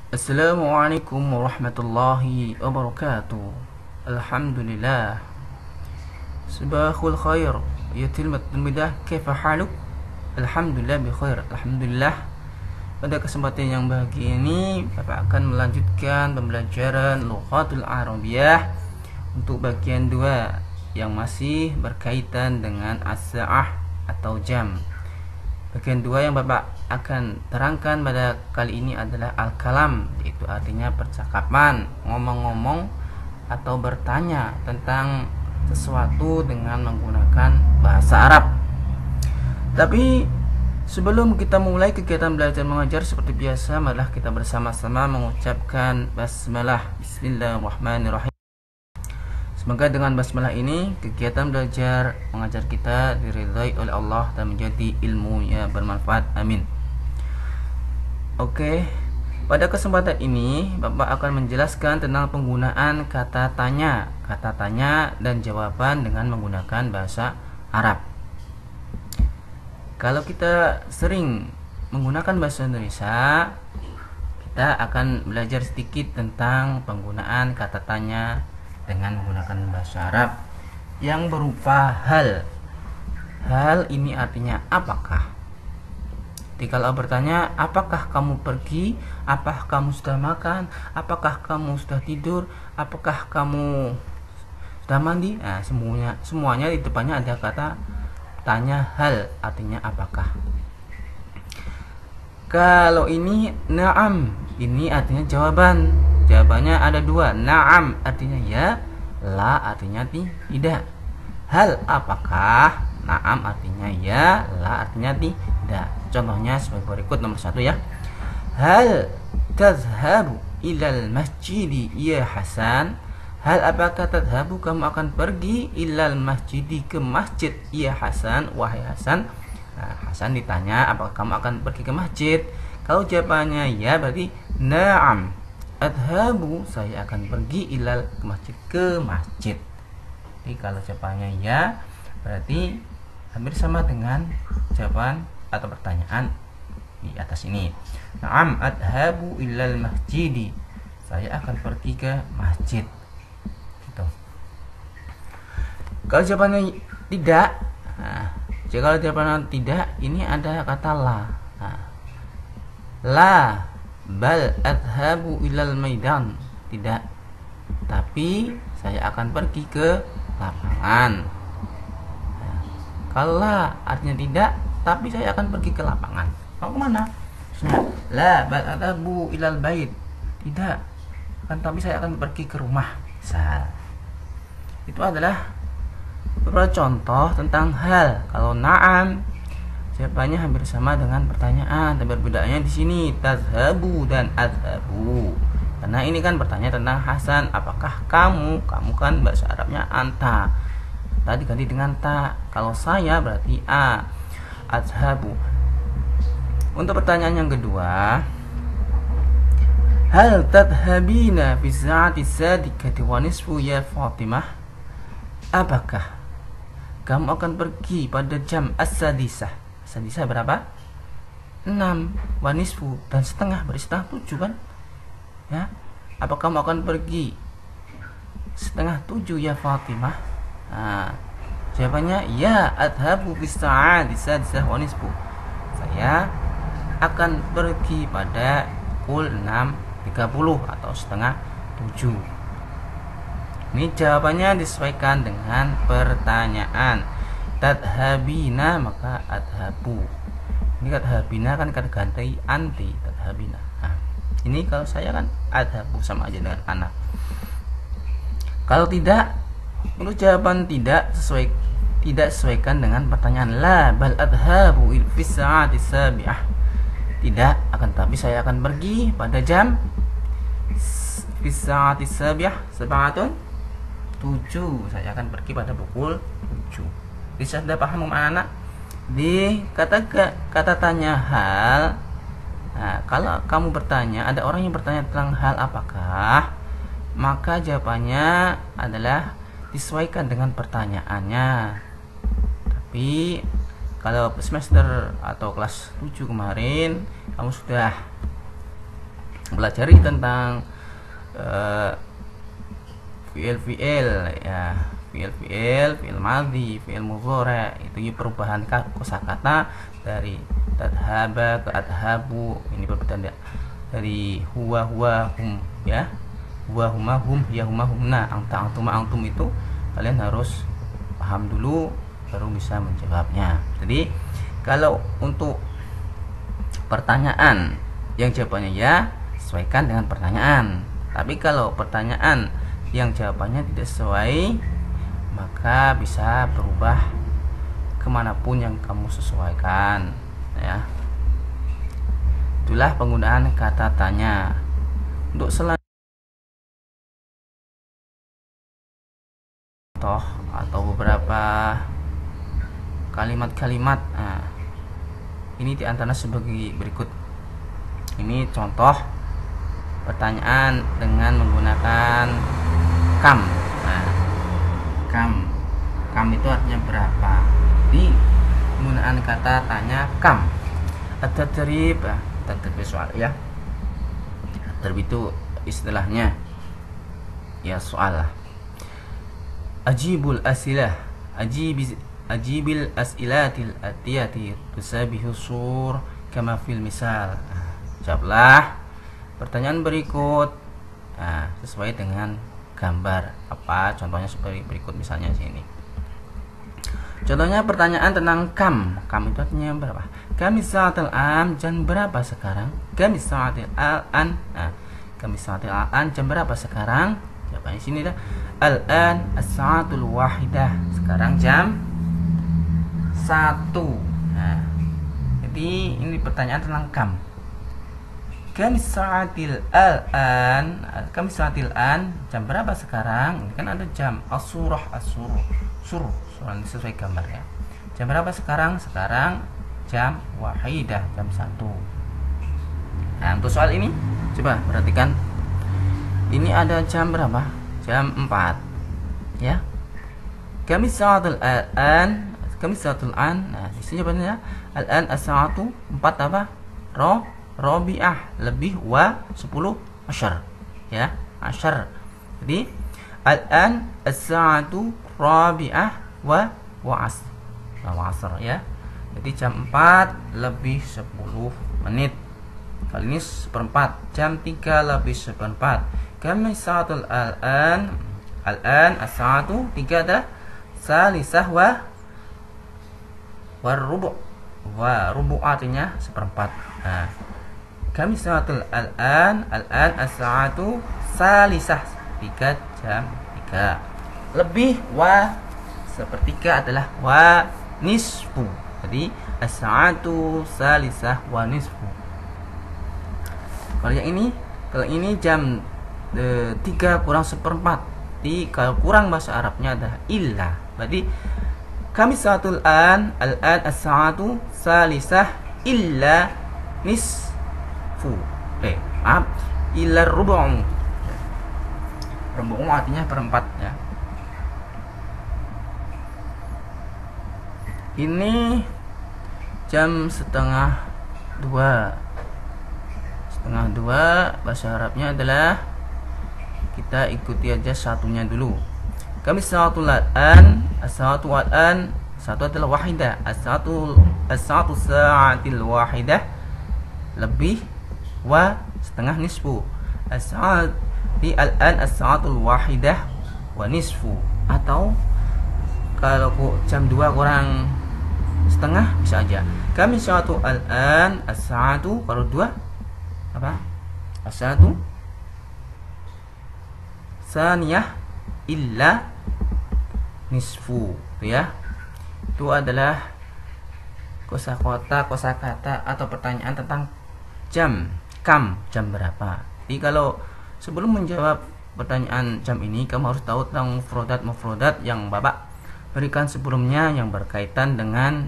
Assalamualaikum warahmatullahi wabarakatuh. Alhamdulillah. Subahul khair. Ya tilmat mudah. Kaifa haluk? Alhamdulillah bi khair. Alhamdulillah. Pada kesempatan yang bahagia ini, Bapak akan melanjutkan pembelajaran Lughatul Arabiyah untuk bagian 2 yang masih berkaitan dengan as-sa'ah atau jam. Bagian 2 yang Bapak akan terangkan pada kali ini adalah al-kalam, yaitu artinya percakapan, ngomong-ngomong atau bertanya tentang sesuatu dengan menggunakan bahasa Arab. Tapi sebelum kita mulai kegiatan belajar mengajar seperti biasa, marilah kita bersama-sama mengucapkan basmalah. Bismillahirrahmanirrahim. Semoga dengan basmalah ini kegiatan belajar mengajar kita diridhai oleh Allah dan menjadi ilmu yang bermanfaat. Amin. Oke, pada kesempatan ini Bapak akan menjelaskan tentang penggunaan kata tanya dan jawaban dengan menggunakan bahasa Arab. Kalau kita sering menggunakan bahasa Indonesia, kita akan belajar sedikit tentang penggunaan kata tanya dengan menggunakan bahasa Arab yang berupa hal. Hal ini artinya apakah. Jadi kalau bertanya, apakah kamu pergi? Apakah kamu sudah makan? Apakah kamu sudah tidur? Apakah kamu sudah mandi? Nah, semuanya di depannya ada kata tanya hal, artinya apakah. Kalau ini na'am, ini artinya jawaban. Jawabannya ada 2. Na'am artinya ya, la artinya tidak. Hal apakah? Na'am artinya ya, la artinya tidak. Contohnya sebagai berikut. Nomor 1 ya. Hal tazhabu ilal masjidi ya Hasan? Hal apakah tadhabu, kamu akan pergi, ilal masjidi, ke masjid, ya Hasan, wahai Hasan? Nah, Hasan ditanya apakah kamu akan pergi ke masjid. Kalau jawabannya ya, berarti na'am adhabu, saya akan pergi, ilal, ke masjid. Jadi kalau jawabannya ya, berarti hampir sama dengan jawaban atau pertanyaan di atas ini. Na'am adhabu ilal masjidi, saya akan pergi ke masjid. Gitu. Kalau jawabannya tidak, kalau jawabannya tidak, ini ada kata la. La bal adhabu ilal maidan, tidak, tapi saya akan pergi ke lapangan. Kalau la artinya tidak, tapi saya akan pergi ke lapangan. Mau kemana? La bal adhabu ilal bait, tidak, kan, tapi saya akan pergi ke rumah. Misal itu adalah beberapa contoh tentang hal. Kalau na'am jawabannya hampir sama dengan pertanyaan, tapi perbedaannya di sini tazhabu dan adhabu. Karena ini kan bertanya tentang Hasan, apakah kamu? Kamu kan bahasa Arabnya anta. Tadi ganti dengan ta. Kalau saya berarti a. Adhabu. Untuk pertanyaan yang kedua, hal tadhabina fi sa'ati sadikati wa nisfu ya Fatimah? Apakah kamu akan pergi pada jam as-sadisah? Sadisah berapa? 6. Wanisfu, dan setengah, berarti setengah 7 kan? Ya. Apa kamu akan pergi setengah 7 ya Fatimah? Nah, jawabannya ya adhabu bis sa'ati sadisah wanisfu. Saya akan pergi pada pukul 6.30 atau setengah 7. Ini jawabannya disesuaikan dengan pertanyaan. Tadhabina maka adhabu. Ini tadhabina kan kata ganti anti, tadhabina. Nah, ini kalau saya kan adhabu, sama aja dengan anak. Kalau tidak, untuk jawaban tidak sesuaikan dengan pertanyaan. La bal adhabu fi sa'ati sabi'ah. Tidak, akan tapi saya akan pergi pada jam fi sa'ati sabi'ah, sab'atun 7. Saya akan pergi pada pukul 7. Bisa sudah paham anak? Di kata tanya hal. Nah, kalau kamu bertanya, ada orang yang bertanya tentang hal apakah, maka jawabannya adalah disesuaikan dengan pertanyaannya. Tapi kalau semester atau kelas 7 kemarin kamu sudah pelajari tentang fiil ya, fiil madhi, fiil mudhari, itu perubahan kosakata dari tadhaba ke adhabu. Ini perbedaan dari huwa hum ya, huwa huma hum, ya huma humna, anta antuma antum, itu kalian harus paham dulu baru bisa menjawabnya. Jadi kalau untuk pertanyaan yang jawabannya ya, sesuaikan dengan pertanyaan. Tapi kalau pertanyaan yang jawabannya tidak sesuai, maka bisa berubah kemanapun yang kamu sesuaikan ya. Itulah penggunaan kata tanya. Untuk selanjutnya atau beberapa kalimat-kalimat, ini diantara sebagai berikut. Ini contoh pertanyaan dengan menggunakan kam. Kam itu artinya berapa. Di penggunaan kata tanya kam. At-tadrib soal ya. Tadrib itu istilahnya ya soal. Ajibul asilah, ajibil as'ilatil atiyati tusabihu sur kama fil misal. Jawablah pertanyaan berikut sesuai dengan gambar. Apa contohnya seperti berikut, misalnya sini. Contohnya pertanyaan tentang kam. Kam itu artinya berapa? Kami sa'atil an, jam berapa sekarang? Kami sa'atil an. Kami sa'atil an, jam berapa sekarang? Jawabannya sini dah. Al-an as-sa'atul wahidah. Sekarang jam 1. Jadi ini pertanyaan tentang kam. Kami sa'atil an, jam berapa sekarang? Ini kan ada jam. As-surah, suruh sesuai gambar ya. Jam berapa sekarang? Sekarang jam wahidah, jam 1. Nah, untuk soal ini coba perhatikan. Ini ada jam berapa? Jam 4 ya. Kami sa'atul an. Nah, di sini jawabannya al-an as-sa'atu 4 apa? Rabi'ah, lebih wa 10 asyar ya, asyar. Jadi al-an as-sa'atu rabi'ah wa asr ya. Jadi jam 4 lebih 10 menit. Kali ini seperempat. Jam 3 lebih seperempat. Kami sa'atul al-an as-sa'atu 3 dah salisah wa rubu' artinya seperempat. Kami sa'atul al-an as-sa'atu salisah 3 jam 3. Lebih wa sepertiga adalah wa nisfu. Jadi as-sa'atu salisah wa nisfu. Kalau ini jam 3 kurang seperempat. Kalau kurang bahasa Arabnya adalah illa. Berarti kami sa'atul al-an as-sa'atu salisah illa nisfu. Illa rubu'. Rubu' artinya perempat ya. Ini jam setengah 2. Bahasa Arabnya adalah, kita ikuti aja satunya dulu. Kami sa'atul an, as-sa'atu al-an, satu adalah wahidah. As-sa'atu sa'atil wahidah lebih wa setengah nisfu. As-sa'ati al-an as-sa'atul wahidah wa nisfu. Atau kalau jam 2 kurang setengah bisa aja. Kami sa'atu al-an as-sa'atu, kalau 2 apa? As-sa'atu saniyah illa nisfu ya. Itu adalah kosakata atau pertanyaan tentang jam. Kam, jam berapa. Jadi kalau sebelum menjawab pertanyaan jam ini, kamu harus tahu tentang mufrodat yang Bapak berikan sebelumnya yang berkaitan dengan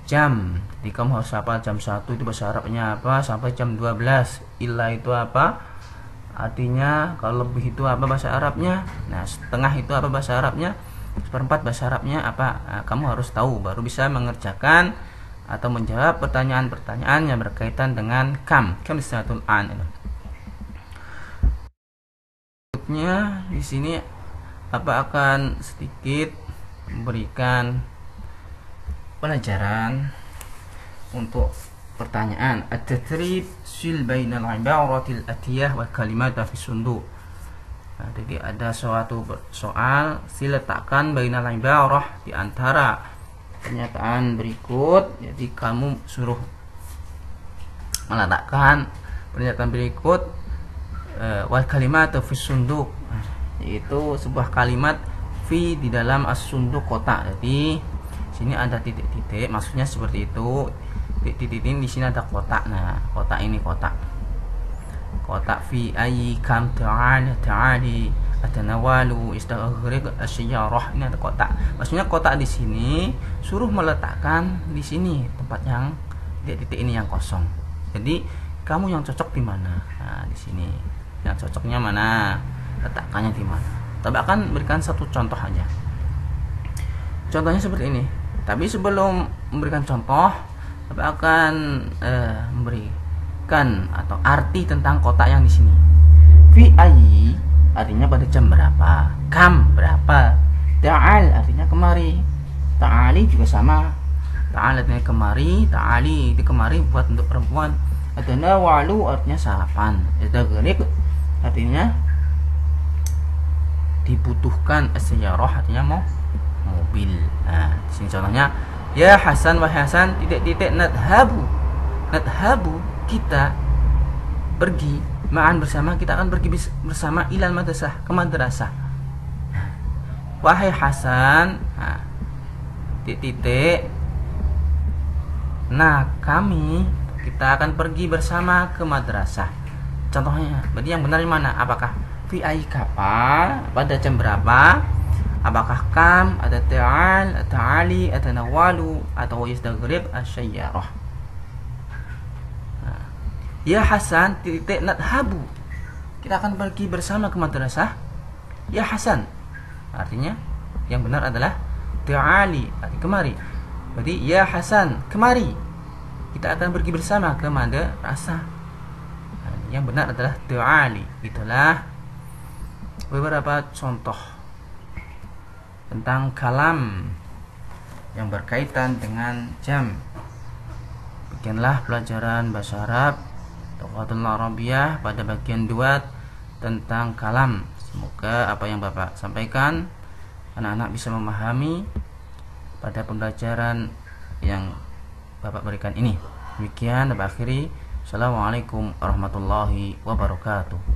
jam. Jadi kamu harus hafal jam 1 itu bahasa Arabnya apa sampai jam 12. Illa itu apa artinya, kalau lebih itu apa bahasa Arabnya. Nah, setengah itu apa bahasa Arabnya, seperempat bahasa Arabnya apa. Nah, kamu harus tahu baru bisa mengerjakan atau menjawab pertanyaan-pertanyaan yang berkaitan dengan kam isti'anatul an. Berikutnya di sini Bapak akan sedikit memberikan pelajaran untuk pertanyaan at-tadrib sil bainal ibaratil atiyah wal kalimat fi sunduq. Nah, jadi ada suatu soal letakkan bainal ibarah di antara pernyataan berikut. Jadi kamu suruh meletakkan pernyataan berikut wal kalimat fi sunduq, yaitu sebuah kalimat fi di dalam as-sunduq kotak. Jadi sini ada titik-titik, maksudnya seperti itu. Titik-titik ini di sini ada kotak. Nah, kotak ini kotak fi ayyi kam ta'ali atanawalu istaghraq asy-syarah. Ini ada kotak. Maksudnya kotak di sini suruh meletakkan di sini tempat yang titik-titik ini yang kosong. Jadi kamu yang cocok di mana? Nah, di sini. Yang cocoknya mana? Letakkannya di mana? Tapi akan berikan satu contoh aja. Contohnya seperti ini. Tapi sebelum memberikan contoh, Bapak akan memberikan atau arti tentang kotak yang di sini. Fi ayyi artinya pada jam berapa? Kam berapa? Ta'al artinya kemari. Ta'ali juga sama. Ta'al artinya kemari. Ta'ali itu kemari buat untuk perempuan. Atanawalu artinya sarapan. Istaghraq artinya dibutuhkan. As-sayyarah artinya mobil. Nah, di sini contohnya, ya Hasan wa Hasan titik-titik nadhabu kita pergi ma'an bersama, kita akan pergi bersama ilal madrasah, ke madrasah. Wahai Hasan, nah, titik-titik, nah kami kita akan pergi bersama ke madrasah. Contohnya, berarti yang benar di mana? Apakah fi ayyi kapan, pada jam berapa? Apakah kam, ada ta'al, ta'ali, atanawalu, atau istaghraq asy-syarah. Nah, ya Hasan titik nadhabu, kita akan pergi bersama ke madrasah. Ya Hasan artinya yang benar adalah ta'ali, arti kemari. Berarti ya Hasan kemari, kita akan pergi bersama ke madrasah. Nah, yang benar adalah ta'ali. Itulah beberapa contoh tentang kalam yang berkaitan dengan jam. Demikianlah pelajaran bahasa Arab Taqatul Arabiyah pada bagian 2 tentang kalam. Semoga apa yang Bapak sampaikan anak-anak bisa memahami pada pembelajaran yang Bapak berikan ini. Demikian Bapak akhiri. Assalamualaikum warahmatullahi wabarakatuh.